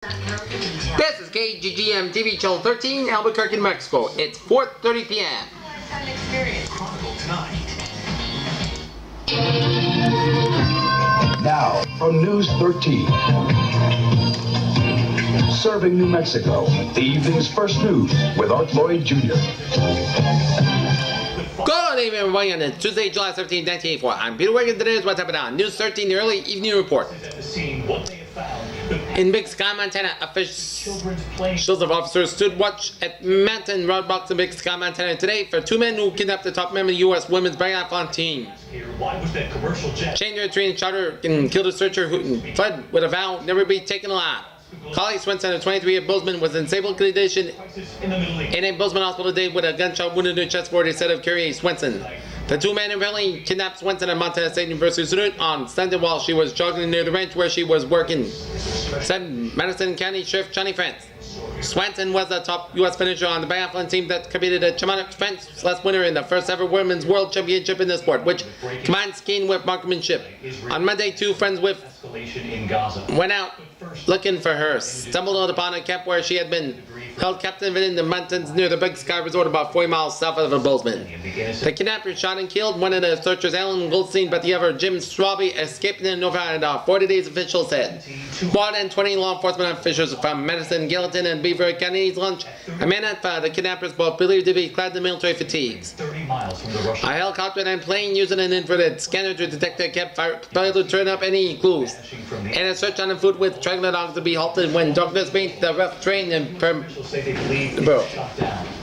This is KGGM TV Channel 13, Albuquerque, New Mexico. It's 4:30 p.m. Now, from News 13. Serving New Mexico, the evening's first news with Art Lloyd Jr. Good evening, everybody, on Tuesday, July 17, 1984. I'm Peter Wiggins. Today is what's happening on News 13, the early evening report. In Big Sky, Montana, officials of officers stood watch at mountain roadblocks in Big Sky, Montana today for two men who kidnapped the top member of the U.S. women's biathlon team. Chained their train charter and killed a searcher who fled with a vow never be taken alive. Carly Swenson, 23 of Bozeman, was in stable condition in a Bozeman hospital today with a gunshot wound in her chest, for they said of Carrie Swenson. The two men apparently kidnapped Swenson at Montana State University student on Sunday while she was jogging near the ranch where she was working, said Madison County Sheriff Johnny France. Swenson was the top U.S. finisher on the biathlon team that competed at Chamonix, France last winter in the first ever women's world championship in the sport, which combines skiing with marksmanship. On Monday, two friends went out looking for her, stumbled upon a camp where she had been held captive in the mountains near the Big Sky Resort about 40 miles south of Bozeman. The kidnappers shot and killed one of the searchers, Alan Goldstein, but the other, Jim Straube, escaped in Nevada. 40 days, officials said. More than 20 law enforcement officials from Madison, Gallatin, and Beaver counties launched a manhunt for the kidnappers, both believed to be clad in military fatigues. A helicopter and plane using an infrared scanner to detect their campfire failed to turn up any clues. And a search on the foot with triangular dogs to be halted when darkness made the rough terrain and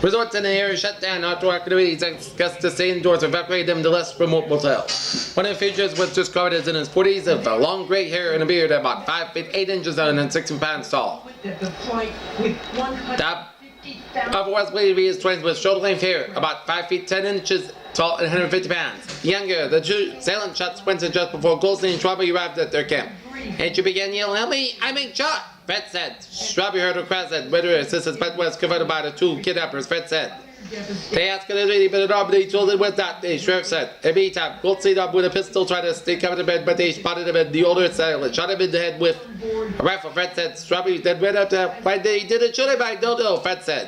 resorts in the area shut down. Outdoor activities asked to stay indoors, evacuate them to less remote motels. One of the fugitives was described as in his 40s, with long gray hair and a beard about 5 feet 8 inches and 60 pounds tall. Otherwise believed to be his twins with shoulder-length hair, about 5 feet 10 inches tall and 150 pounds. Younger, the two assailant shot Swenson just before Goldstein and Straube arrived at their camp. And she began yelling, "Help me, I'm being shot!" Fred said. Straube heard her cries that whether her assistance but was covered by the two kidnappers, Fred said. They asked her to really beat it up, but they told it was that, the sheriff said. A beat up, Goldstein up with a pistol, tried to stay covered in bed, but they spotted him at the older assailant, shot him in the head with a rifle, Fred said. Straube then went up to, why they didn't shoot him, I don't know, Fred said.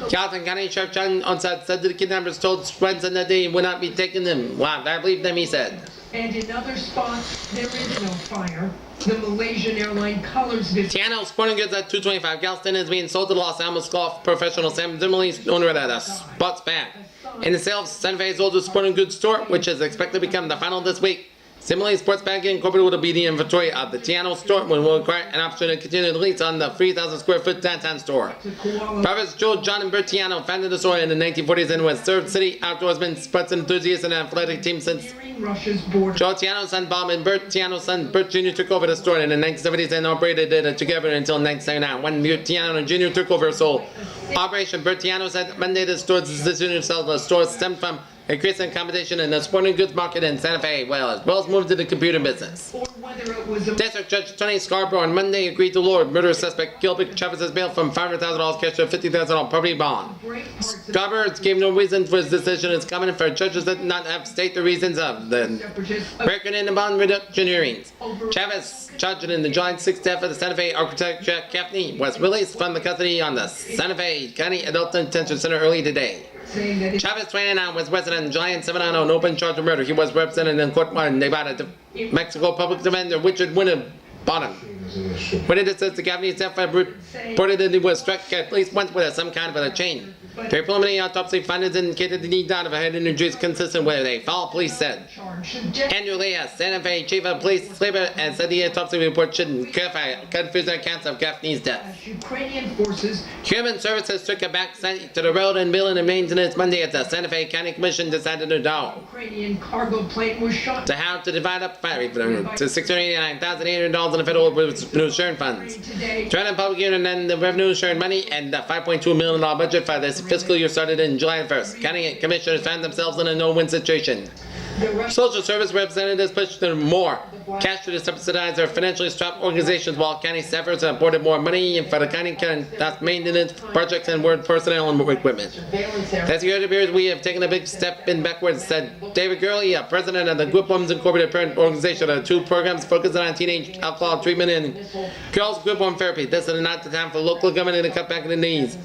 Gallatin County Sheriff John Onsad said the kidnappers told Swenson that they would not be taking them. Wow, I believe them, he said. And in other spots, there is no fire. The Malaysian airline colors this. Tiano Sporting Goods at 225 Galveston is being sold to the Los Alamos golf professional Sam Zimmerle's owner at a Spots Bank. In the sale of Santa Fe's oldest sporting goods store, which is expected to become the final this week, Similarly, Sports Bank Incorporated will be the inventory of the Tiano store and will require an option to continue the lease on the 3,000 square foot downtown store. Brothers Joe, John, and Bert Tiano founded the store in the 1940s and was served city outdoorsmen, sports enthusiasts, and athletic team since Joe Tiano's son Bob and Bert Tiano's son Bert Jr. took over the store in the 1970s and operated it together until 1979. When Bert Tiano Jr. took over sole operation, Bert Tiano said Monday the store's decision to sell the store stemmed from increase in competition in the sporting goods market in Santa Fe, as well as moved to the computer business. District Judge Tony Scarborough on Monday agreed to lower murder suspect Gilbert Chavez's bail from $500,000 cash to $50,000 property bond. Scarborough gave no reason for his decision. It's common for judges that not have state the reasons of the record in the bond reduction hearings. Chavez, charged in the July 6th death of the Santa Fe architect Jack Gaffney, was released from the custody on the Santa Fe County Adult Detention Center early today. Chavez, 29, was resident in Giant 7 on an open charge of murder. He was represented in court by Nevada Mexico public defender Richard Winterbottom. Witnesses says the Gaffney's death reported that he was struck at least once with some kind of a chain. The preliminary autopsy findings indicated that he died of a head injuries consistent with a fall, police said. Andrew Leah, Santa Fe chief of police, Slater, and said the autopsy report shouldn't clarify confusing accounts of Gaffney's death. Human Services took a back seat to the road and building and maintenance Monday as the Santa Fe County Commission decided to how to divide up fire to $689,800 in the federal revenue sharing funds. Joining public union and the revenue sharing money and the $5.2 million budget for this fiscal year started in July 1st. County commissioners found themselves in a no-win situation. Social service representatives pushed for more cash to subsidize our financially strapped organizations while county staffers have afforded more money for the county maintenance projects and word personnel and equipment. As you heard, we have taken a big step in backwards, said David Gurley, president of the Group Homes Incorporated parent organization. The two programs focusing on teenage alcohol treatment and girls group home therapy. This is not the time for local government to cut back on the knees.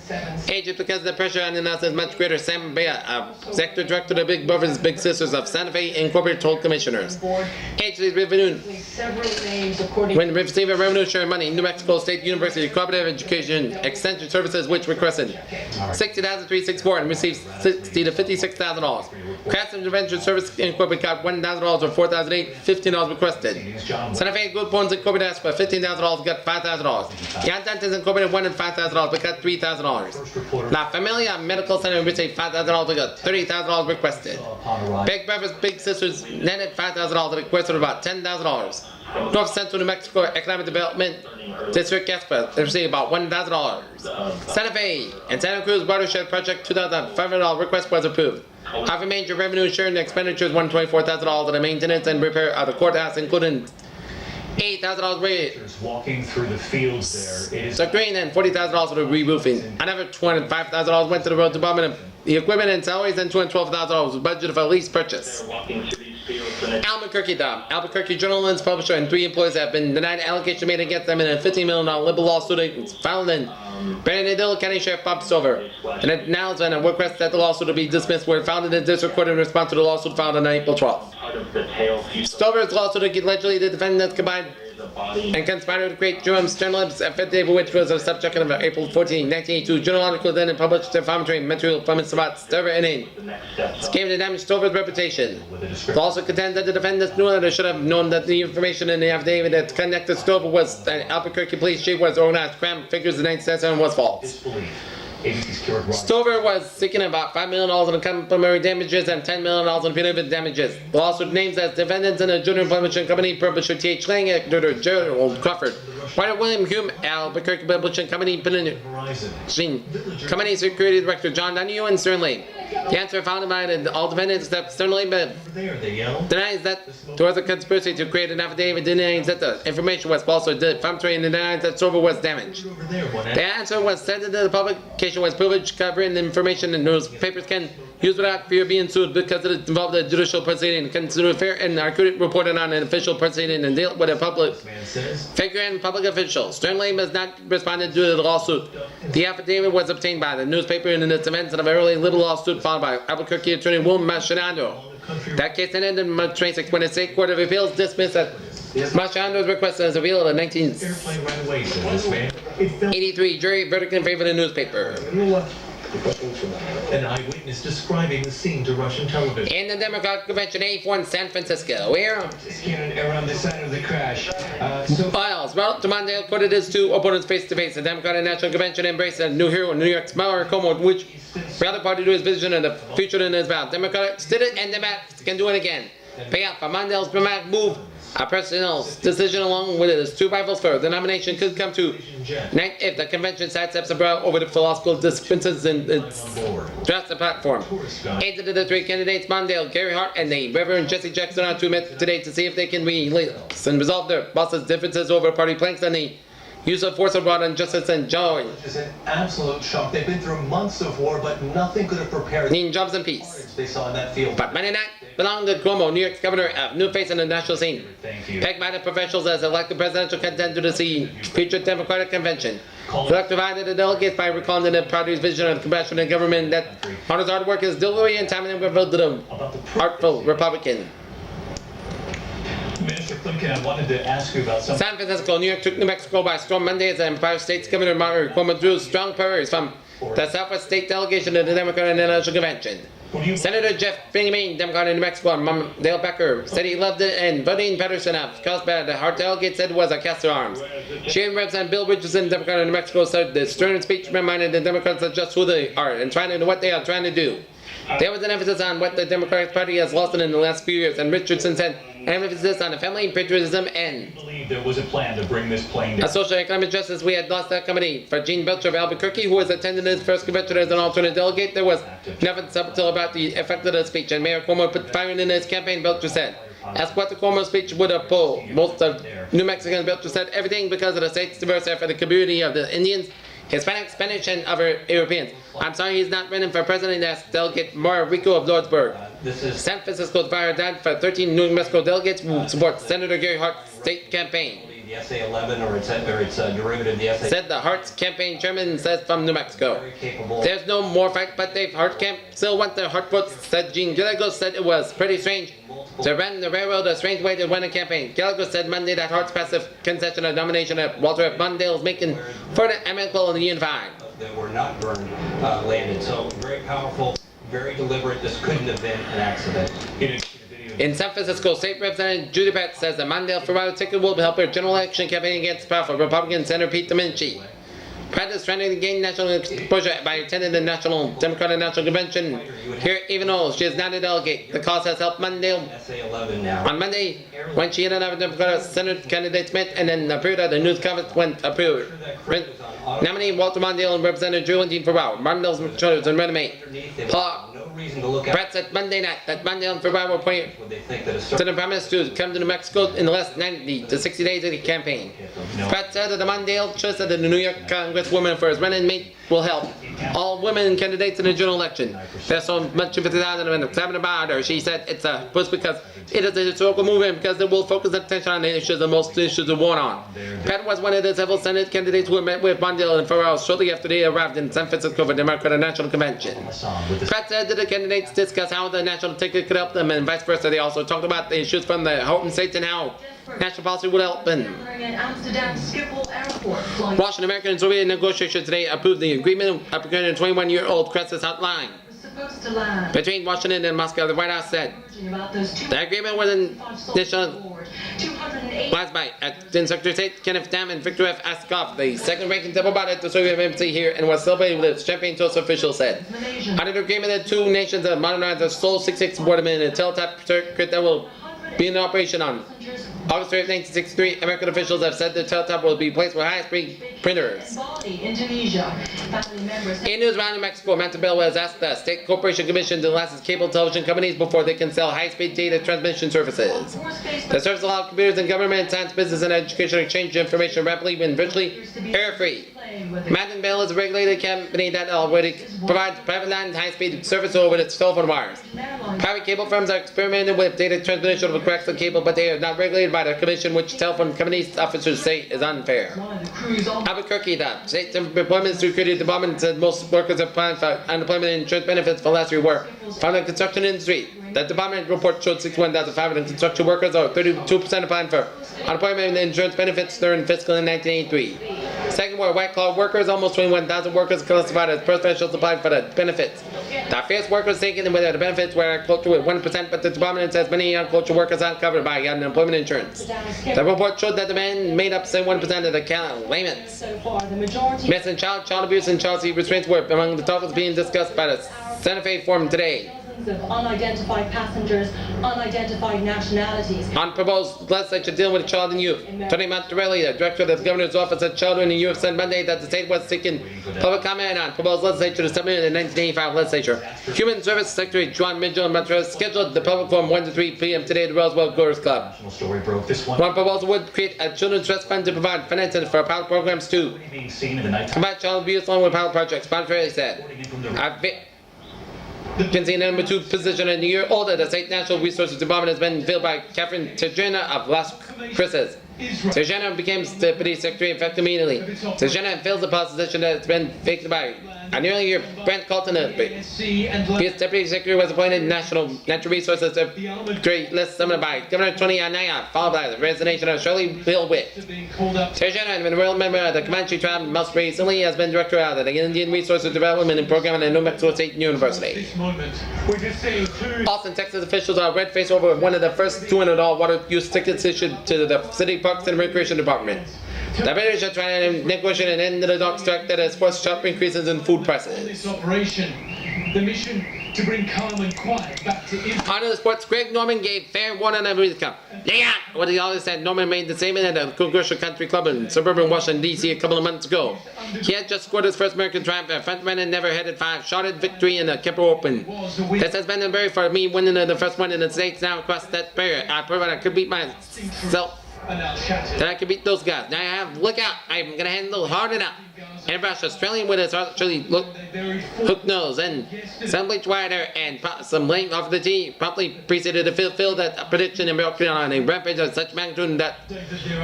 Egypt, because the pressure on us is much greater. Sam Bea, executive director of the Big Brothers Big Sisters of Santa Fe Incorporated, told commissioners. Agency's revenue. When receiving revenue sharing money, New Mexico State University Cooperative Education Extension Services, which requested $60,364 and received $60,000 to $56,000. Crafts Intervention Service Incorporated got $1,000 or $4,008, $15 requested. Santa Fe Group Homes Incorporated asked for $15,000, got $5,000. Yantantes Incorporated wanted $5,000, but got $3,000. La Familia Medical Center received $5,000, but got $30,000 requested. Big Brothers Big Sisters netted $5,000 and requested about $10,000. North Central New Mexico Economic Development District Gaspa received about $1,000. Santa Fe and Santa Cruz Watershed Project $2,500 request was approved. Other major revenue sharing expenditures $124,000 to the maintenance and repair of the courthouse, including $8,000 raised. Walking through the fields there is the green and $40,000 for the re-roofing. Another $25,000 went to the road department. The equipment and salaries, and $212,000 was budgeted for lease purchase. Albuquerque Dom. Albuquerque Journal-Lens publisher and 3 employees have been denied allocation made against them in a $50 million liberal lawsuit filed in Bernalillo County Sheriff Bob Stover. An announcement and request that the lawsuit will be dismissed were filed in the district court in response to the lawsuit filed on April 12th. Stover's lawsuit allegedly the defendants combined and conspired to create Jerome's journalist affidavit, which was a subject of April 14, 1982 journal article then and published defamatory material from its about Stover and in scheme to damage Stover's reputation. The lawsuit contends that the defendants knew that they should have known that the information in the affidavit that connected Stover was an Albuquerque police chief was organized crime figures the 19th and was false. Stover was seeking about $5 million in complementary damages and $10 million in punitive damages. The lawsuit names as defendants in a junior publishing company, publisher T.H. Lang, editor Gerald Crawford, writer William Hume, Albuquerque Publishing Company, Company Security Director John Donahue, and Stern Lane. The answer found by all defendants except Stern Lane denies that there was a conspiracy to create an affidavit denying that the information was false or defamatory and denies that Stover was damaged. The answer was said that the publication was privileged, covering the information in newspapers can use without fear of being sued because it involved a judicial proceeding, consider fair and accurate reported on an official proceeding and deal with a public figure and public official. Stern Lane has not responded to the lawsuit. The affidavit was obtained by the newspaper in its events of an early little lawsuit filed by Albuquerque attorney William Machinando. That case ended in March 26 when the State Court of Appeals dismissed that Machinando's request as revealed in 1983 jury verdict in favor of the newspaper. an eyewitness describing the scene to Russian television. In the Democratic Convention A4 in San Francisco, where around the site of the crash. Files. Well, to Mondale put it as two opponents face to face. The Democratic National Convention embraced a new hero, New York's Mayor Cuomo, which the other party to his vision and the future in his vow. Democrats did it, and Democrats can do it again. Payout for Mondale's dramatic move. A personal decision along with his two rivals for the nomination could come to if the convention sidesteps a brow over the philosophical differences in its just the platform. Eight of the three candidates, Mondale, Gary Hart, and the Reverend Jesse Jackson, are to meet today to see if they can release and resolve their bosses' differences over party planks and the use of force abroad and justice and joy. It's an absolute shock. They've been through months of war, but nothing could have prepared Need jobs and peace. they saw in that field. But Monday night belonged to Cuomo, New York's governor, a new face in the national scene. Thank you. Pegged by the professionals as elected presidential contender to the future Democratic convention. Select divided the delegates by recalling the party's vision of compassionate government that honors hard work is delivery and time and revealed to the artful Republican. Minister Klimkin, I wanted to ask you about something. San Francisco, New York took New Mexico by storm Monday as the Empire State's Governor Mario Cuomo drew strong prayers from the Southwest State delegation of the Democratic National Convention. Senator Jeff Bingaman, Democrat in New Mexico, and Dale Becker said he loved it, and Vadim Pedersen, caused by the Hart delegate, said was a cast of arms. Sharon Representative Bill Richardson, Democrat in New Mexico, said the stern speech reminded the Democrats of just who they are and trying to know what they are trying to do. There was an emphasis on what the Democratic Party has lost in the last few years, and Richardson said an emphasis on the family, patriotism, and I believe there was a plan to bring this plane down. a social economic justice. We had lost that committee. For Gene Belcher of Albuquerque, who was attending his first convention as an alternate delegate, there was nothing subtle about the effect of the speech, and Mayor Cuomo put fire in his campaign. Belcher said, As Puerto Cuomo's speech would have pulled, most of New Mexicans built to said everything because of the state's diverse effort, the community of the Indians, Hispanic, Spanish, and other Europeans. I'm sorry he's not running for president as Delegate Mauricio of Lordsburg. San Francisco's fire died for 13 New Mexico delegates who support Senator Gary Hart's state campaign. The SA-11 or its derivative, the SA. Said the Hart's campaign chairman says from New Mexico. Very capable. There's no more fight, but they Hart camp still want the Hart votes, said Gene Gallagher. Said it was pretty strange to run the railroad a strange way to win a campaign. Gallagher said Monday that Hart's passive concession of nomination of Walter F. Mondale is making further amicable and unified. That were not burned landed. So very powerful, very deliberate. This couldn't have been an accident. In San Francisco, State Representative Judy Pett says the Mondale Ferraro ticket will help her general election campaign against powerful Republican Senator Pete Domenici. Pett is trying to gain national exposure by attending the National Democratic National Convention here, even though she is not a delegate. The cause has helped Mondale. SA-11 now. On Monday, when she and another Democratic Senate candidate met and then appeared at the news conference when approved. Nominee Walter Mondale and Representative Geraldine Ferraro, Mondale's chosen resume. Pratt said Monday night that Mondale and Ferraro were appointed to the promise to come to New Mexico in the last 90 to 60 days of the campaign. Pratt said that the Mondale choice of the New York Congresswoman for his running mate will help all women candidates in the general election. There's so much enthusiasm and excitement about her. She said it's a push because it is a historical movement because it will focus attention on the issues the most issues are war on. Pratt was one of the several Senate candidates who met with Mondale and Ferraro shortly after they arrived in San Francisco for the Democratic National Convention. Pratt said that the candidates discussed how the national ticket could help them and vice versa. They also talked about the issues from the Houghton states and how national policy would help them. Washington American and Soviet negotiations today approved the agreement applicant a 21-year-old crisis hotline between Washington and Moscow. The White House said the agreement was initial last by Acting Secretary of State Kenneth Tam and Victor F. Askov, the second-ranking diplomat at the Soviet embassy here, and was celebrated with champagne toast, officials said. Under the agreement, the two nations have modernized the Sol 66 waterman and a teletype circuit that will be in operation on August 3, 1963. American officials have said the teletype will be placed with high-speed printers. In news around New Mexico, Mountain Bell has asked the State Corporation Commission to license cable television companies before they can sell high-speed data transmission services. The service allows computers in government, science, business, and education to exchange information rapidly and virtually error-free. Mountain Bell is a regulated company that already provides private line high-speed service over its telephone wires. Private cable firms are experimenting with data transmission over coaxial cable, but they are not regulated by the commission, which telephone companies officers say is unfair. Albuquerque, the State Employment and Security Department said most workers are applying for unemployment and insurance benefits for last year were from the construction industry. The department report showed 61,500 construction workers, or 32% applying for unemployment and insurance benefits during fiscal in 1983. Second were white-collar workers, almost 21,000 workers classified as professionals applied for the benefits. The fierce workers taken with the benefits were closer with 1%, but the department says many agriculture workers aren't covered by unemployment insurance. The report showed that the men made up 71% of the claimants. Missing child abuse and child restraints were among the topics being discussed by the Santa Fe Forum today. Of unidentified passengers, unidentified nationalities. On proposed legislation dealing with child and youth, Tony Montarelli, the director of the governor's office of children and youth, said Monday that the state was seeking public comment on proposed legislation to submit in the 1985 legislature. Human Services Secretary John Mitchell Montarelli scheduled the public forum 1 to 3 p.m. today at the Roswell Girls Club. One proposal would create a children's trust fund to provide financing for pilot programs to combat child abuse along with pilot projects. Montarelli said. Vacancy number 2 position in a year older, the State Natural Resources Department has been filled by Catherine Tejena of Las Cruces. Tejena became Deputy Secretary effective immediately. Tejena fills the position that has been vacant by a nearly year. Brent Colton, his Deputy Secretary, was appointed Natural Resources Secretary list summoned by Governor Tony Anaya, followed by the resignation of Shirley Bill Witt. Tejena has been a royal member of the Comanche tribe, most recently has been director of the Indian Resources Development and Program at New Mexico State University. Austin, Texas officials are red-faced over one of the first $200 water use tickets issued to the City Parks and Recreation Department. The British are trying to negotiate an end to the dog strike that has forced sharp increases in food prices. This operation, the mission to bring calm and quiet back to Impact. On the sports, Greg Norman gave fair warning on the Cup. Yeah, what he always said. Norman made the statement at the Commercial Country Club in suburban Washington, D.C. a couple of months ago. He had just scored his first American triumph at frontman and never headed 5-shotted victory in the Kemper Open. This has been a very for me winning the first one in the States now across that barrier. I proved I could beat myself. That I could beat those guys. Now I have, look out, I'm gonna handle hard enough. Airbrush Australian with his actually hook nose and some bleach wider and some length off the tee promptly preceded the field that prediction and broke on a rampage of such magnitude that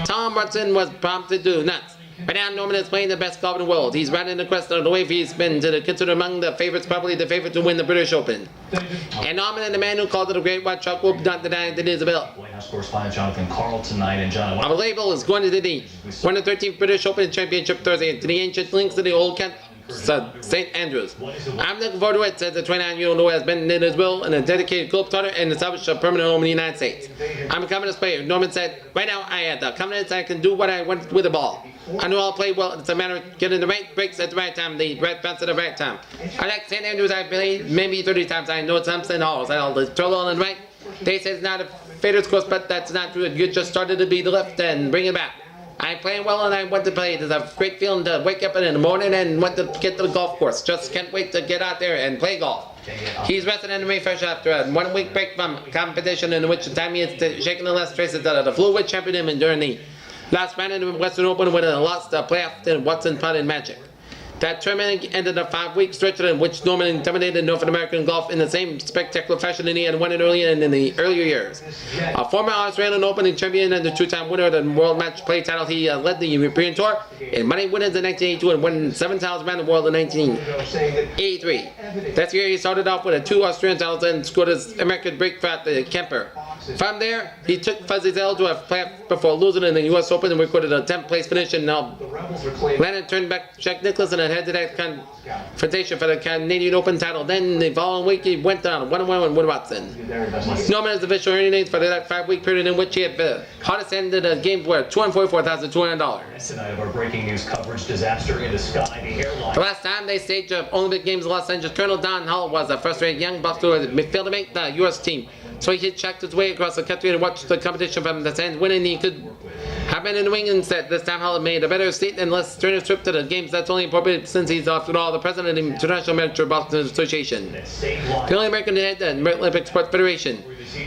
Tom Watson was prompted to do nuts. Right now, Norman is playing the best golf in the world. He's riding the quest of the wave. He's been considered among the favorites, probably the favorite to win the British Open. And Norman and the man who called it a great white truck will not deny that it is a bill. White House correspondent Jonathan Carl tonight, and John. Our label is going to the won the 13th British Open Championship Thursday to the ancient links of the old Kent. St. Andrews. I'm looking forward to it, says the 29-year-old who has been in his will and a dedicated globetrotter and established a permanent home in the United States. I'm a confidence player. Norman said, right now I have the confidence I can do what I want with the ball. I know I'll play well. It's a matter of getting the right breaks at the right time, the right bounce at the right time. I like St. Andrews. I've played maybe 30 times. I know Thompson Halls. I'll the throw on the right. They say it's not a fader's course, but that's not true. You just started to be the left and bring it back. I'm playing well and I want to play. There's a great feeling to wake up in the morning and want to get to the golf course. Just can't wait to get out there and play golf. He's rested and refreshed after a 1 week break from competition in which time he is shaking the last traces of the flu which championed him during the last round in the Western Open when he lost the playoff to Watson Putt in Magic. That tournament ended a 5-week stretch in which Norman intimidated North American golf in the same spectacular fashion that he had won it earlier in the earlier years. A former Australian Open champion and the two-time winner of the World Match Play title, he led the European Tour in money winners in 1982 and won 7 titles around the world in 1983. That year he started off with 2 Australian titles and scored his American breakthrough at the Kemper. From there, he took Fuzzy Zell to a playoff before losing in the U.S. Open and recorded a 10th place finish and now landed turned back Jack Nicklaus and head-to-head confrontation for the Canadian Open title. Then the following week he went down 1-1 with Watson. Norman has official earnings for that 5-week period in which he had the hardest ended a game worth $244,200. Tonight of our breaking news coverage, disaster in the sky. The airline. The last time they staged the Olympic Games in Los Angeles, Colonel Don Hull was a frustrated young buff who had failed to make the U.S. team. So he checked his way across the country and watched the competition from the stands, winning. He could have been in the wing instead. This time Hull made a better state and less strenuous trip to the games. That's only appropriate since he's, after all, the president of the International Amateur Boxing Association. The only American head the Olympic Sports Federation.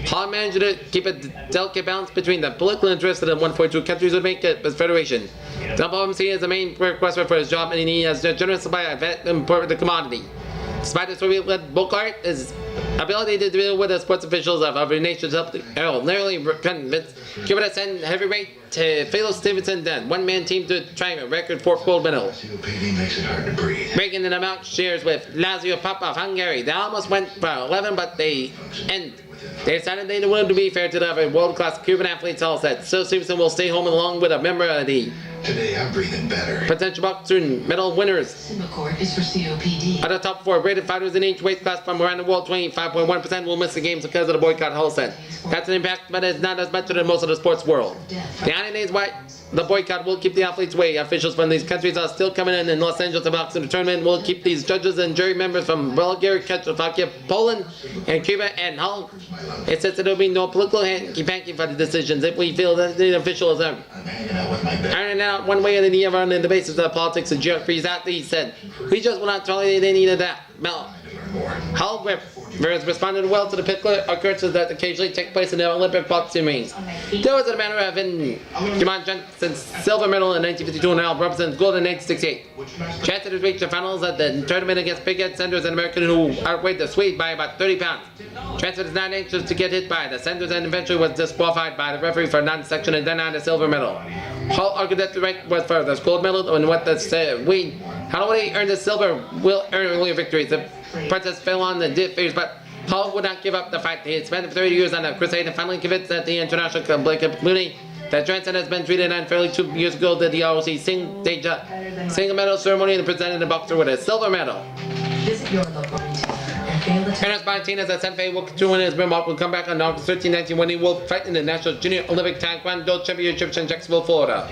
Hull managed to keep a delicate balance between the political interests of the 142 countries who make it his federation. WMC is the main requester for his job, and he has a generous supply of vet and import the commodity. Despite the Soviet-led Bogart, his ability to deal with the sports officials of other nations helped narrowly convince Cuba to send heavyweight to Philo Stevenson, then one-man team to try a record 4th gold medal. COPD makes it hard to breathe. Breaking the amount shares with Lazio Papa of Hungary. They almost went for 11, but they decided they wanted to be fair to the other world-class Cuban athletes. All said, so Stevenson will stay home along with a member of the Today I'm breathing better. potential boxing medal winners. Symbicort is for COPD. Of the top 4 rated fighters in each weight class from around the world, 25.1% will miss the games because of the boycott, Hull said. That's an impact, but it's not as much as most of the sports world. The irony is why the boycott will keep the athletes away. Officials from these countries are still coming in Los Angeles to box in the tournament. Will keep these judges and jury members from Bulgaria, Czechoslovakia, Poland, and Cuba, and Hull. It says that there will be no political hanky-panky for the decisions if we feel that the officials are I'm hanging out with my best. ironing out one way or the other on the basis of politics and geography. That he said, we just will not tolerate any of that. Well, Hull has responded well to the particular occurrences that occasionally take place in the Olympic boxing rings. There was a matter of Jamon Johnson's silver medal in 1952 and Al Robinson's gold in 1968. Chance has reached the finals at the tournament against Big Ed Sanders, an American who outweighed the Swede by about 30 pounds. Chance is not anxious to get hit by the Sanders and eventually was disqualified by the referee for non-section and then on the silver medal. Hull argued that the right was for the gold medal and what the Swede had already earned the silver will earn earlier victories. The protest fell on the defeaters, but Hull would not give up the fight. He had spent 30 years on a crusade and finally convinced that the international community that Johnson has been treated unfairly. 2 years ago, the ROC single medal ceremony and presented the boxer with a silver medal. Visit your local retailer and fail to Ernest Martinez at Santa Fe will continue in his remark will come back on August 13, 19 when he will fight in the National Junior Olympic Taekwondo Championships in Jacksonville, Florida.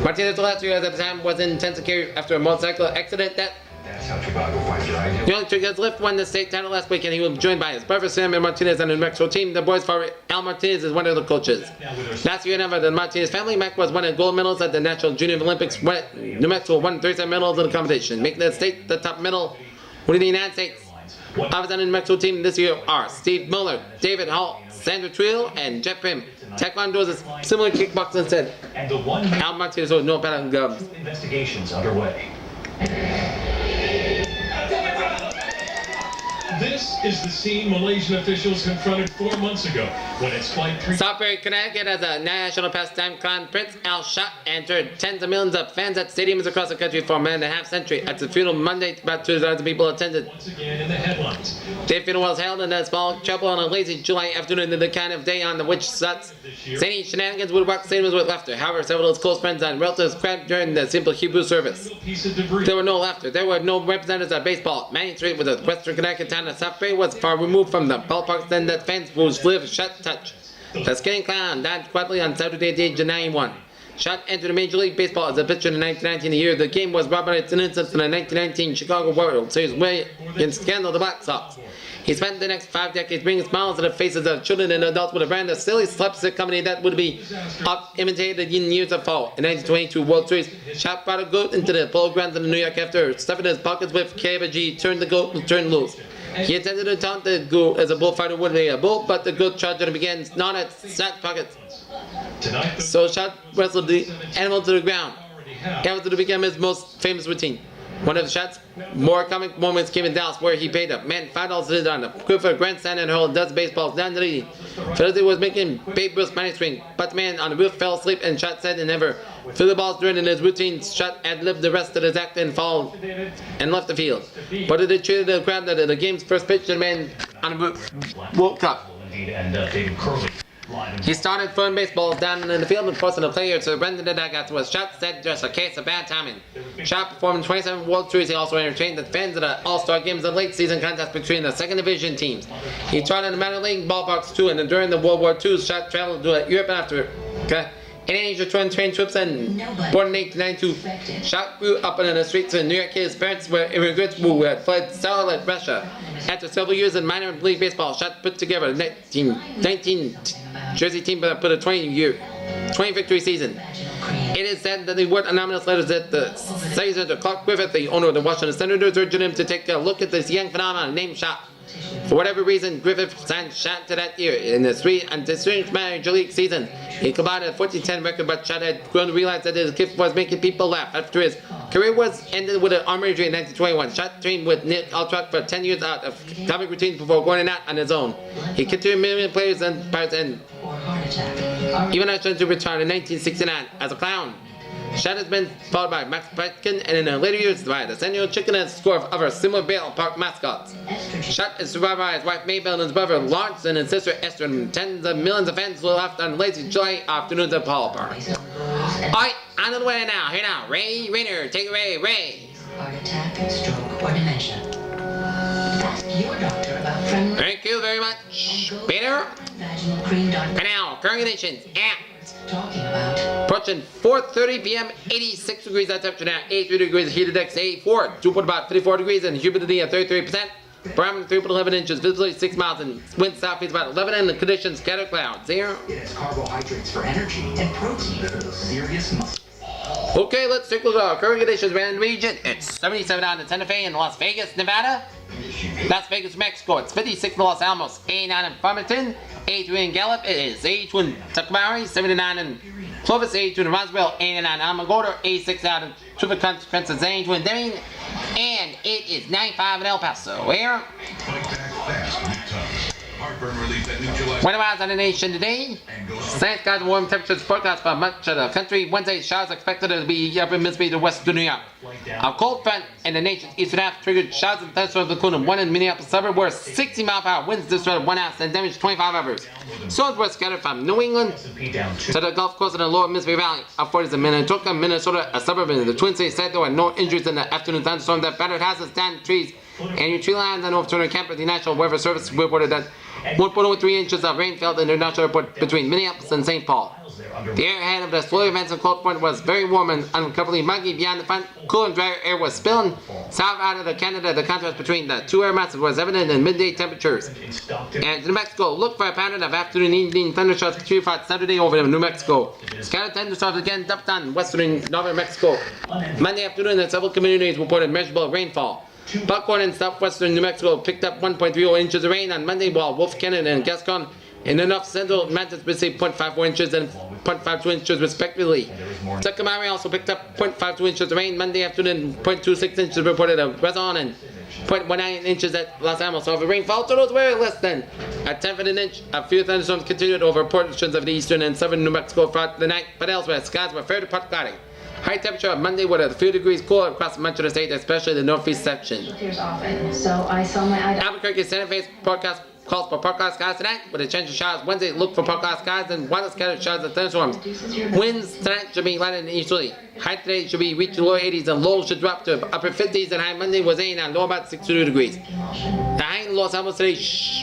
Martinez last year at the time was in intensive care after a motorcycle accident that That's how Chicago finds your ideal. Young Triguez Lift won the state title last week, and he was joined by his brother Sam Martinez and the New Mexico team. The boys' favorite Al Martinez is one of the coaches. Last year, however, the Martinez family, Mac was one of the gold medals at the National Junior Olympics. New Mexico won 37 medals in the competition, making the state the top medal winning the United States. Others on the New Mexico team this year are Steve Muller, David Hall, Sandra Trill, and Jeff Prim. Taekwondo is similar to kickboxing instead. And the one Al Martinez with no pattern gloves. investigations underway. This is the scene Malaysian officials confronted 4 months ago when its flight 3... Southbury, Connecticut, as a national pastime clown, Prince Al Shot entered tens of millions of fans at stadiums across the country for more than a half century. At the funeral Monday, about 2,000 people attended. Once again in the headlines. The funeral was held in a small chapel on a lazy July afternoon, the kind of day on which such zany shenanigans would rock stadiums with laughter. However, several of his close friends and relatives cried during the simple Hebrew service. Little piece of debris. There were no laughter. There were no representatives of baseball. Manning Street with the Western Connecticut town of Southbury was far removed from the ballparks than the fans whose lives shut touch. The skinny clown died quietly on Saturday at the age of 91. Shot entered Major League Baseball as a pitcher in 1919, the year the game was brought by its innocence in the 1919 Chicago World Series win against scandal the Black Sox. He spent the next 5 decades bringing smiles to the faces of children and adults with a brand of silly slapstick comedy that would be imitated in years of fall. In 1922 World Series, Shot brought a goat into the polo grounds in New York after stuffing his pockets with cabbage. He turned the goat and turned loose. He intended to taunt the goat as a bullfighter would be a bull, but the goat charged and began gnawing at Shot's pockets. Tonight, the So Shot wrestled the animal to the ground. already have. That was to become his most famous routine. One of Shot's more comic moments came in Dallas, where he paid a man $5 to sit on a Clifford grandstand and hurled dozen baseballs down the lead. Philadelphia was making Babe Ruth's money swing, but the man on the roof fell asleep and Shot said he never threw the balls during his routine. Shot ad-libbed the rest of his act and fouled and left the field. But it treated the crowd that the game's first pitch, the man on the roof woke up. Indeed, and David Curley. He started throwing baseballs down in the field and forcing the player to surrender the dugout. Was Shot said just a case of bad timing. Shot performed in 27 World Series. He also entertained the fans at the All-Star games and late season contest between the second division teams. He tried in the minor league ballparks too, and during the World War II, Shot traveled to Europe after. In Asia, trained troops and born in 1892. Shot grew up in the streets of New York. His parents were immigrants who had fled Stalinist Russia. After several years in minor league baseball, Shot put together a 19 Jersey team that put a 20 victory season. It is said that he wrote anonymous letters at the season to Clark Griffith, the owner of the Washington Senators, urging him to take a look at this young phenomenon named Shot. For whatever reason, Griffith signed Shot to that year. In the distinguished Major League season, he combined a 14-10 record, but Shot had grown to realize that his gift was making people laugh. After his career was ended with an arm injury in 1921, Shot trained with Nick Altruck for 10 years out of comic routines before going out on his own. He continued million players and parts and or heart attack. even after to retire in 1969 as a clown. Shot has been followed by Max Petkin and in the later years by the San Diego Chicken and a score of other similar Bale Park mascots. Shot is survived by his wife Mabel and his brother Lawrence and his sister Esther, and tens of millions of fans who laughed on lazy July afternoons at Paul Park. Alright, on the way now. Here now, Ray Rayner, take it away, Ray. Heart attack, stroke, or dementia. Ask your doctor about friendly Thank you very much, Peter. vaginal cream. And now, current conditions at Talking about approaching 4:30 p.m. 86 degrees at temperature now, 83 degrees heat index 84, dew point about 54 degrees and humidity at 33%. Barometer 3.11 inches, visibility 6 miles, and wind southeast about 11, and the conditions scattered clouds. Zero. It has carbohydrates for energy and protein for those serious muscles. Okay, let's take a look at our current conditions around the region. It's 77 out in Santa Fe in Las Vegas, Nevada. Las Vegas, Mexico. It's 56 in Los Alamos, 89 in Farmington, 83 in Gallup. It is 82 in Tucumari, 79 in Clovis, 82 in Roswell, 89 in Alamogordo, 86 out in Triple Consequences, 82 in Deming, and it is 95 in El Paso. Where? Weather-wise on the nation today. Sunny skies and warm temperatures forecast for much of the country. Wednesday, showers expected to be up in Mississippi to west of New York. A cold front in the nation's eastern half triggered showers and thunderstorms, including one in Minneapolis suburb where 60 mile per hour winds destroyed one house and damaged 25 others. Storms were scattered from New England to the Gulf Coast and the lower Mississippi Valley. Up 40s in Minnetonka, Minnesota, a suburb in the Twin Cities, said there were no injuries in the afternoon thunderstorm that battered houses, downed trees, and your tree lines and overturned camp. The National Weather Service reported that 1.03 inches of rain fell in their national report between Minneapolis and St. Paul. The air ahead of the slowly advancing cold front was very warm and uncomfortably muggy beyond the front. Cool and dry air was spilling south out of the Canada. The contrast between the two air masses was evident in midday temperatures. And New Mexico, look for a pattern of afternoon and evening thunderstorms between Saturday over New Mexico. Scattered thunderstorms again dumped on western northern Mexico. Monday afternoon, the several communities reported measurable rainfall. Buckhorn in southwestern New Mexico picked up 1.30 inches of rain on Monday, while Wolf Canyon and Gascon in the north central Mantis received 0.54 inches and 0.52 inches respectively. Tucumari also picked up 0.52 inches of rain Monday afternoon, 0.26 inches reported at Rezon, and 0.19 inches at Los Alamos. So the rainfall totals were less than a tenth of an inch. A few thunderstorms continued over portions of the eastern and southern New Mexico throughout the night, but elsewhere skies were fairly partly cloudy. High temperature on Monday with a few degrees cooler across much of the state, especially the northeast section. So I saw my Albuquerque Santa Fe's forecast calls for partly skies tonight with a chance of showers Wednesday. Look for partly skies and widely scattered showers and thunderstorms. Winds tonight should be light and easterly. High today should be reach the lower 80s and low should drop to upper 50s, and high Monday was in on low about 62 degrees. The high in Los Alamos today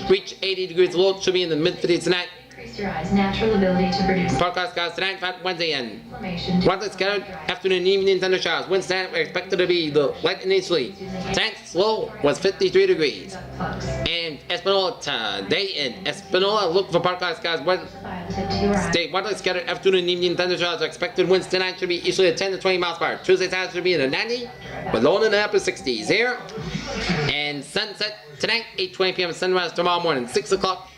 reach 80 degrees. Low should be in the mid 50s tonight. your eyes' natural ability to produce Forecast skies tonight, Wednesday, and inflammation. widely scattered afternoon and evening thunder showers. Winds tonight are expected to be the light and easterly. Tonight's low was 53 degrees. And Espanola today in Espanola, look for forecast skies. Stay widely scattered afternoon and evening thunder showers. Expected winds tonight should be easterly at 10 to 20 miles per hour. Tuesday's highs should be in the 90, with low in the upper 60s. Here, and sunset tonight, 8:20 p.m. Sunrise tomorrow morning, 6 o'clock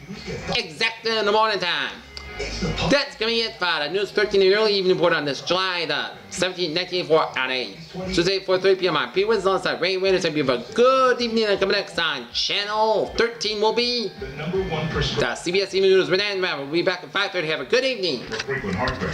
exactly in the morning time. That's gonna be it for the News 13 in the early evening report on this July the 17th, 1984 at 8. Tuesday, 4:30 p.m. on P-Winds on side. Rain Raiders, have you have a good evening, and coming next on Channel 13 will be the CBS Evening News. We'll be back at 5:30. Have a good evening. Frequent heartburn.